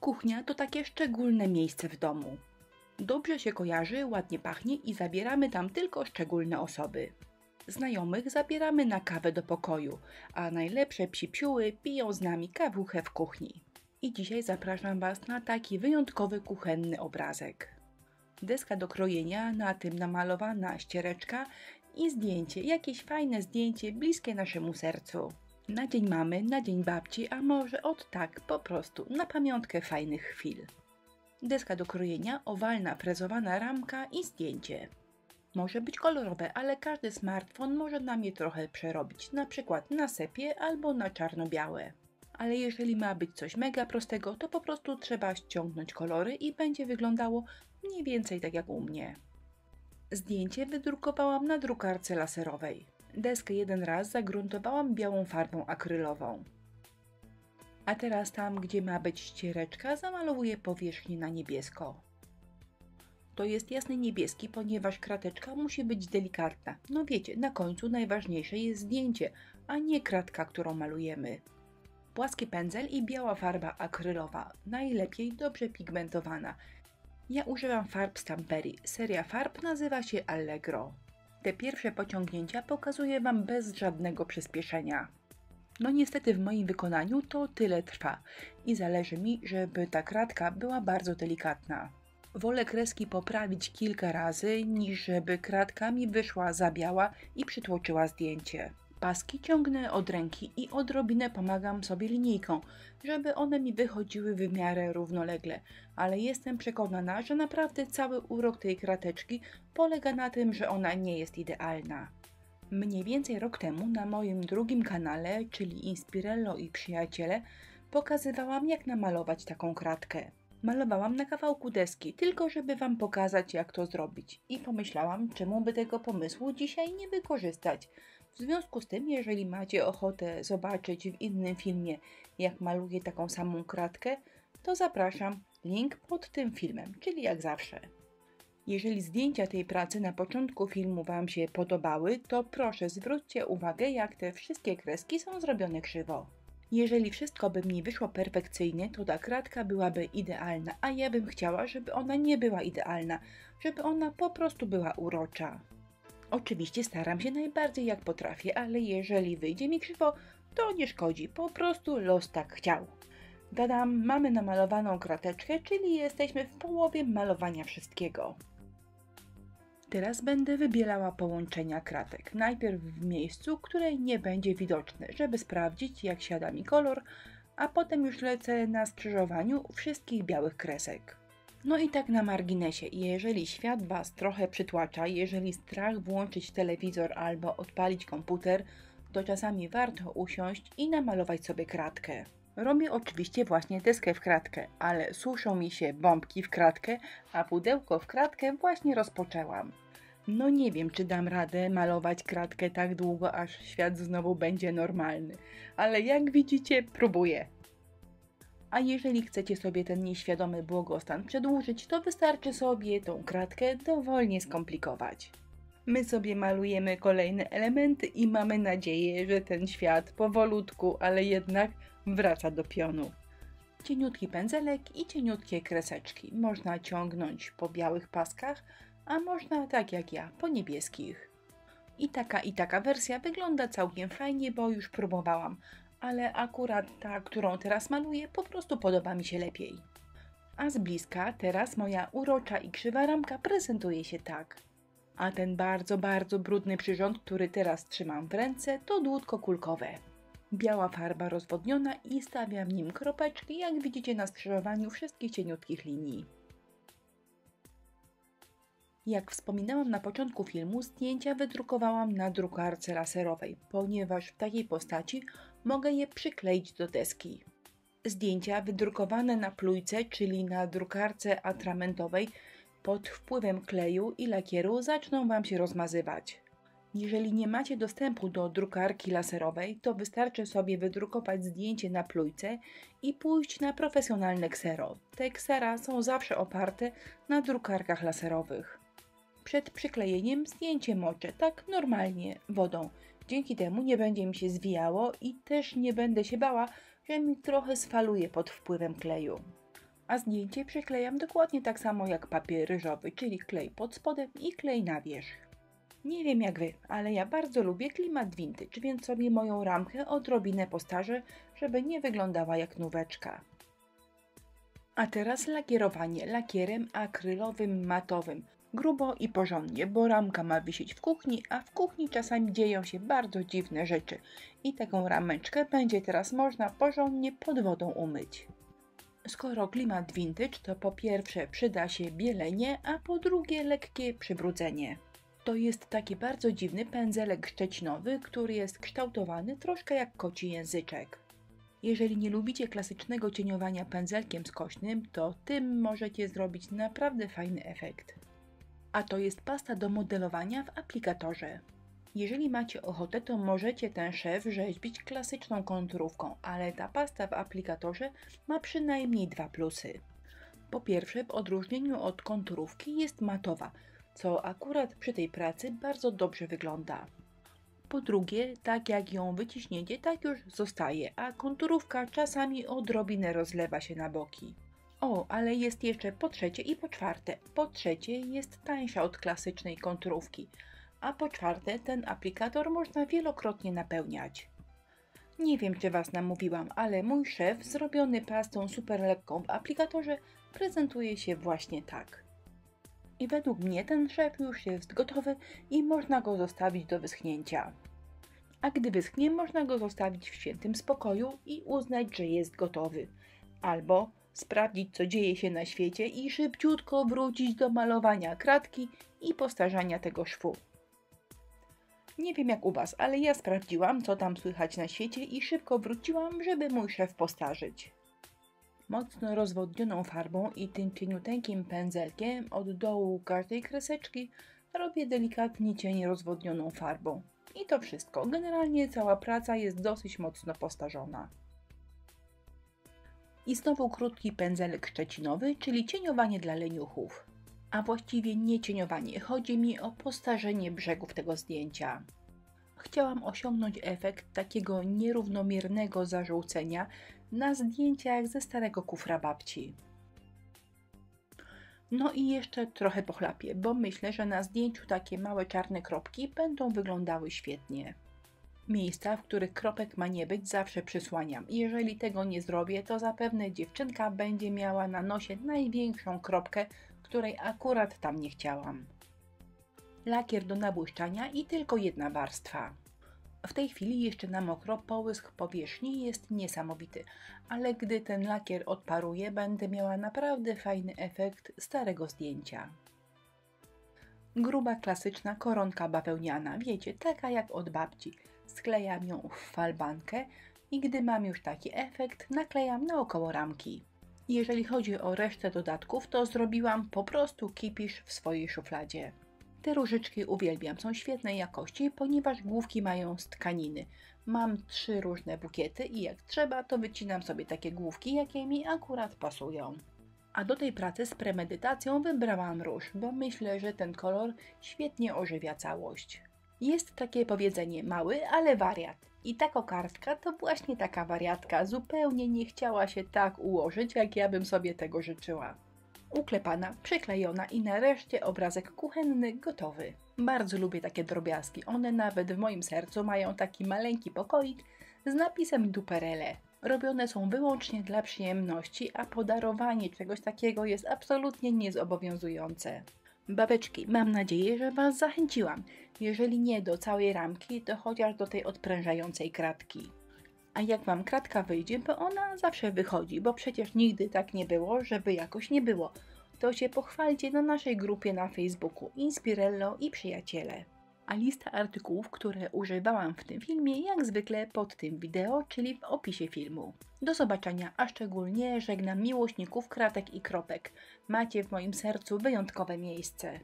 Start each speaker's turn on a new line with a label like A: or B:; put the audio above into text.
A: Kuchnia to takie szczególne miejsce w domu. Dobrze się kojarzy, ładnie pachnie i zabieramy tam tylko szczególne osoby. Znajomych zabieramy na kawę do pokoju, a najlepsze psi-psiuły piją z nami kawuchę w kuchni. I dzisiaj zapraszam Was na taki wyjątkowy kuchenny obrazek. Deska do krojenia, na tym namalowana ściereczka i zdjęcie, jakieś fajne zdjęcie bliskie naszemu sercu. Na dzień mamy, na dzień babci, a może od tak po prostu, na pamiątkę fajnych chwil. Deska do krojenia, owalna frezowana ramka i zdjęcie. Może być kolorowe, ale każdy smartfon może nam je trochę przerobić, na przykład na sepie albo na czarno-białe. Ale jeżeli ma być coś mega prostego, to po prostu trzeba ściągnąć kolory i będzie wyglądało mniej więcej tak jak u mnie. Zdjęcie wydrukowałam na drukarce laserowej. Deskę jeden raz загruntowałam białą farbą akrylową. A teraz tam, gdzie ma być ściereczka, zamalowuję powierzchnię na niebiesko. To jest jasny niebieski, ponieważ krateczka musi być delikatna. No wiecie, na końcu najważniejsze jest zdjęcie, a nie kratka, którą malujemy. Płaski pędzel i biała farba akrylowa, najlepiej dobrze pigmentowana. Ja używam farb Stamperii. Seria farb nazywa się Allegro. Te pierwsze pociągnięcia pokazuję Wam bez żadnego przyspieszenia. No niestety w moim wykonaniu to tyle trwa i zależy mi, żeby ta kratka była bardzo delikatna. Wolę kreski poprawić kilka razy, niż żeby kratka mi wyszła za biała i przytłoczyła zdjęcie. Paski ciągnę od ręki i odrobinę pomagam sobie linijką, żeby one mi wychodziły w miarę równolegle, ale jestem przekonana, że naprawdę cały urok tej krateczki polega na tym, że ona nie jest idealna. Mniej więcej rok temu na moim drugim kanale, czyli Inspirello i Przyjaciele, pokazywałam, jak namalować taką kratkę. Malowałam na kawałku deski, tylko żeby Wam pokazać, jak to zrobić. I pomyślałam, czemu by tego pomysłu dzisiaj nie wykorzystać. W związku z tym, jeżeli macie ochotę zobaczyć w innym filmie, jak maluję taką samą kratkę, to zapraszam, link pod tym filmem, czyli jak zawsze. Jeżeli zdjęcia tej pracy na początku filmu Wam się podobały, to proszę zwróćcie uwagę, jak te wszystkie kreski są zrobione krzywo. Jeżeli wszystko by mi wyszło perfekcyjnie, to ta kratka byłaby idealna, a ja bym chciała, żeby ona nie była idealna, żeby ona po prostu była urocza. Oczywiście staram się najbardziej jak potrafię, ale jeżeli wyjdzie mi krzywo, to nie szkodzi, po prostu los tak chciał. Dodam, mamy namalowaną krateczkę, czyli jesteśmy w połowie malowania wszystkiego. Teraz będę wybielała połączenia kratek, najpierw w miejscu, które nie będzie widoczne, żeby sprawdzić, jak siada mi kolor, a potem już lecę na skrzyżowaniu wszystkich białych kresek. No i tak na marginesie, jeżeli świat Was trochę przytłacza, jeżeli strach włączyć telewizor albo odpalić komputer, to czasami warto usiąść i namalować sobie kratkę. Robię oczywiście właśnie deskę w kratkę, ale suszą mi się bombki w kratkę, a pudełko w kratkę właśnie rozpoczęłam. No nie wiem, czy dam radę malować kratkę tak długo, aż świat znowu będzie normalny, ale jak widzicie, próbuję. A jeżeli chcecie sobie ten nieświadomy błogostan przedłużyć, to wystarczy sobie tą kratkę dowolnie skomplikować. My sobie malujemy kolejne elementy i mamy nadzieję, że ten świat powolutku, ale jednak wraca do pionu. Cieniutki pędzelek i cieniutkie kreseczki. Można ciągnąć po białych paskach, a można tak jak ja, po niebieskich. I taka wersja wygląda całkiem fajnie, bo już próbowałam, ale akurat ta, którą teraz maluję, po prostu podoba mi się lepiej. A z bliska teraz moja urocza i krzywa ramka prezentuje się tak. A ten bardzo brudny przyrząd, który teraz trzymam w ręce, to dłutko kulkowe. Biała farba rozwodniona i stawiam w nim kropeczki, jak widzicie na skrzyżowaniu wszystkich cieniutkich linii. Jak wspominałam na początku filmu, zdjęcia wydrukowałam na drukarce laserowej, ponieważ w takiej postaci mogę je przykleić do deski. Zdjęcia wydrukowane na plójce, czyli na drukarce atramentowej, pod wpływem kleju i lakieru zaczną Wam się rozmazywać. Jeżeli nie macie dostępu do drukarki laserowej, to wystarczy sobie wydrukować zdjęcie na plójce i pójść na profesjonalne ksero. Te ksera są zawsze oparte na drukarkach laserowych. Przed przyklejeniem zdjęcie moczę, tak normalnie, wodą. Dzięki temu nie będzie mi się zwijało i też nie będę się bała, że mi trochę sfaluje pod wpływem kleju. A zdjęcie przyklejam dokładnie tak samo jak papier ryżowy, czyli klej pod spodem i klej na wierzch. Nie wiem jak wy, ale ja bardzo lubię klimat vintage, więc sobie moją ramkę odrobinę postarzę, żeby nie wyglądała jak nóweczka. A teraz lakierowanie lakierem akrylowym matowym. Grubo i porządnie, bo ramka ma wisieć w kuchni, a w kuchni czasami dzieją się bardzo dziwne rzeczy. I taką rameczkę będzie teraz można porządnie pod wodą umyć. Skoro klimat vintage, to po pierwsze przyda się bielenie, a po drugie lekkie przybrudzenie. To jest taki bardzo dziwny pędzelek szczecinowy, który jest kształtowany troszkę jak koci języczek. Jeżeli nie lubicie klasycznego cieniowania pędzelkiem skośnym, to tym możecie zrobić naprawdę fajny efekt. A to jest pasta do modelowania w aplikatorze. Jeżeli macie ochotę, to możecie ten szef rzeźbić klasyczną konturówką, ale ta pasta w aplikatorze ma przynajmniej dwa plusy. Po pierwsze, w odróżnieniu od konturówki jest matowa, co akurat przy tej pracy bardzo dobrze wygląda. Po drugie, tak jak ją wyciśniecie, tak już zostaje, a konturówka czasami odrobinę rozlewa się na boki. O, ale jest jeszcze po trzecie i po czwarte. Po trzecie jest tańsza od klasycznej konturówki, a po czwarte ten aplikator można wielokrotnie napełniać. Nie wiem, czy Was namówiłam, ale mój szef zrobiony pastą super lekką w aplikatorze prezentuje się właśnie tak. I według mnie ten szef już jest gotowy i można go zostawić do wyschnięcia. A gdy wyschnie, można go zostawić w świętym spokoju i uznać, że jest gotowy. Albo sprawdzić, co dzieje się na świecie i szybciutko wrócić do malowania kratki i postarzania tego szwu. Nie wiem jak u Was, ale ja sprawdziłam, co tam słychać na świecie i szybko wróciłam, żeby mój szef postarzyć. Mocno rozwodnioną farbą i tym cieniuteńkim pędzelkiem od dołu każdej kreseczki robię delikatnie cień rozwodnioną farbą. I to wszystko. Generalnie cała praca jest dosyć mocno postarzona. I znowu krótki pędzelek szczecinowy, czyli cieniowanie dla leniuchów. A właściwie nie cieniowanie, chodzi mi o postarzenie brzegów tego zdjęcia. Chciałam osiągnąć efekt takiego nierównomiernego zażółcenia na zdjęciach ze starego kufra babci. No i jeszcze trochę pochlapię, bo myślę, że na zdjęciu takie małe czarne kropki będą wyglądały świetnie. Miejsca, w których kropek ma nie być, zawsze przysłaniam. Jeżeli tego nie zrobię, to zapewne dziewczynka będzie miała na nosie największą kropkę, której akurat tam nie chciałam. Lakier do nabłyszczania i tylko jedna warstwa. W tej chwili jeszcze na mokro połysk powierzchni jest niesamowity, ale gdy ten lakier odparuje, będę miała naprawdę fajny efekt starego zdjęcia. Gruba, klasyczna koronka bawełniana, wiecie, taka jak od babci. Sklejam ją w falbankę i gdy mam już taki efekt, naklejam naokoło ramki. Jeżeli chodzi o resztę dodatków, to zrobiłam po prostu kipisz w swojej szufladzie. Te różyczki uwielbiam, są świetnej jakości, ponieważ główki mają z tkaniny. Mam 3 różne bukiety i jak trzeba, to wycinam sobie takie główki, jakie mi akurat pasują. A do tej pracy z premedytacją wybrałam róż, bo myślę, że ten kolor świetnie ożywia całość. Jest takie powiedzenie mały, ale wariat. I ta kokardka to właśnie taka wariatka, zupełnie nie chciała się tak ułożyć, jak ja bym sobie tego życzyła. Uklepana, przyklejona i nareszcie obrazek kuchenny gotowy. Bardzo lubię takie drobiazgi, one nawet w moim sercu mają taki maleńki pokoik z napisem Duperele. Robione są wyłącznie dla przyjemności, a podarowanie czegoś takiego jest absolutnie niezobowiązujące. Babeczki, mam nadzieję, że Was zachęciłam. Jeżeli nie do całej ramki, to chociaż do tej odprężającej kratki. A jak Wam kratka wyjdzie, bo ona zawsze wychodzi, bo przecież nigdy tak nie było, żeby jakoś nie było, to się pochwalcie na naszej grupie na Facebooku Inspirello i Przyjaciele. A lista artykułów, które używałam w tym filmie, jak zwykle pod tym wideo, czyli w opisie filmu. Do zobaczenia, a szczególnie żegnam miłośników kratek i kropek. Macie w moim sercu wyjątkowe miejsce.